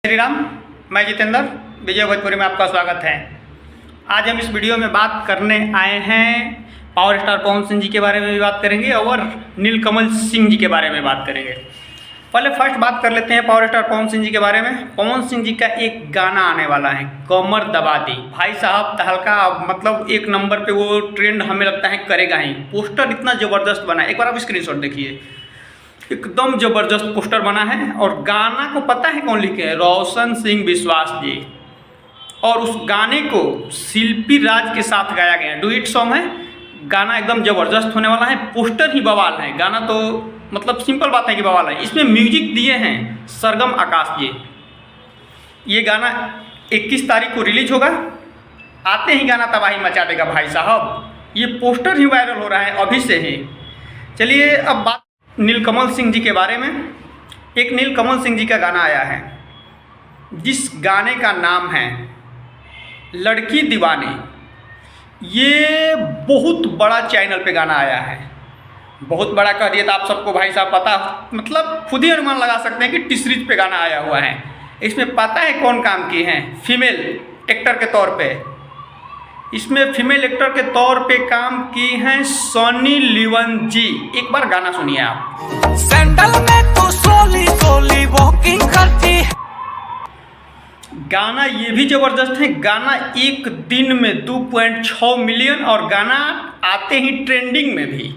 श्री राम। मैं जितेंद्र विजय भोजपुरी में आपका स्वागत है। आज हम इस वीडियो में बात करने आए हैं पावर स्टार पवन सिंह जी के बारे में भी बात करेंगे और नीलकमल सिंह जी के बारे में बात करेंगे। पहले फर्स्ट बात कर लेते हैं पावर स्टार पवन सिंह जी के बारे में। पवन सिंह जी का एक गाना आने वाला है, कमर दबा दी। भाई साहब तहलका, मतलब एक नंबर पे वो ट्रेंड हमें लगता है करेगा ही। पोस्टर इतना ज़बरदस्त बना है, एक बार आप स्क्रीनशॉट देखिए, एकदम जबरदस्त पोस्टर बना है। और गाना को पता है कौन लिखे हैं? रोशन सिंह विश्वास जी। और उस गाने को शिल्पी राज के साथ गाया गया है, डुइट सॉन्ग है। गाना एकदम जबरदस्त होने वाला है, पोस्टर ही बवाल है। गाना तो मतलब सिंपल बात है कि बवाल है। इसमें म्यूजिक दिए हैं सरगम आकाश जी। ये गाना 21 तारीख को रिलीज होगा। आते ही गाना तबाही मचा देगा भाई साहब। ये पोस्टर ही वायरल हो रहा है अभी से ही। चलिए अब बात नीलकमल सिंह जी के बारे में। एक नीलकमल सिंह जी का गाना आया है जिस गाने का नाम है लड़की दीवानी। ये बहुत बड़ा चैनल पे गाना आया है। बहुत बड़ा कह दिए तो आप सबको भाई साहब पता, मतलब खुद ही अनुमान लगा सकते हैं कि टी सीरीज पे गाना आया हुआ है। इसमें पता है कौन काम की हैं? फीमेल एक्टर के तौर पे इसमें फीमेल एक्टर के तौर पे काम की हैं सनी लियोन जी। एक बार गाना सुनिए आप। सैंडल में तू सोली सोली वॉकिंग करती। गाना ये भी जबरदस्त है। गाना एक दिन में 2.6 मिलियन और गाना आते ही ट्रेंडिंग में भी,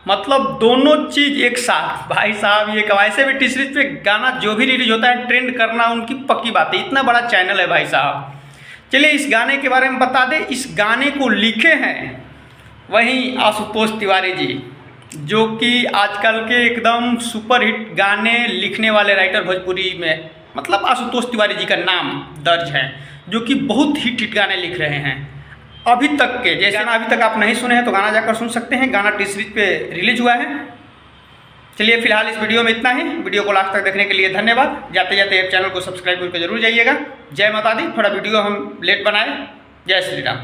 मतलब दोनों चीज़ एक साथ। भाई साहब ये वैसे भी टी सीरीज पे गाना जो भी रिलीज होता है ट्रेंड करना उनकी पक्की बात है। इतना बड़ा चैनल है भाई साहब। चलिए इस गाने के बारे में बता दें। इस गाने को लिखे हैं वहीं आशुतोष तिवारी जी, जो कि आजकल के एकदम सुपरहिट गाने लिखने वाले राइटर भोजपुरी में, मतलब आशुतोष तिवारी जी का नाम दर्ज है, जो कि बहुत हिट गाने लिख रहे हैं अभी तक के। जैसे गाना अभी तक आप नहीं सुने हैं तो गाना जाकर सुन सकते हैं। गाना टी सीरीज पे रिलीज हुआ है। चलिए फिलहाल इस वीडियो में इतना ही। वीडियो को लास्ट तक देखने के लिए धन्यवाद। जाते जाते चैनल को सब्सक्राइब करके जरूर जाइएगा। जय माता दी। थोड़ा वीडियो हम लेट बनाए। जय श्री राम।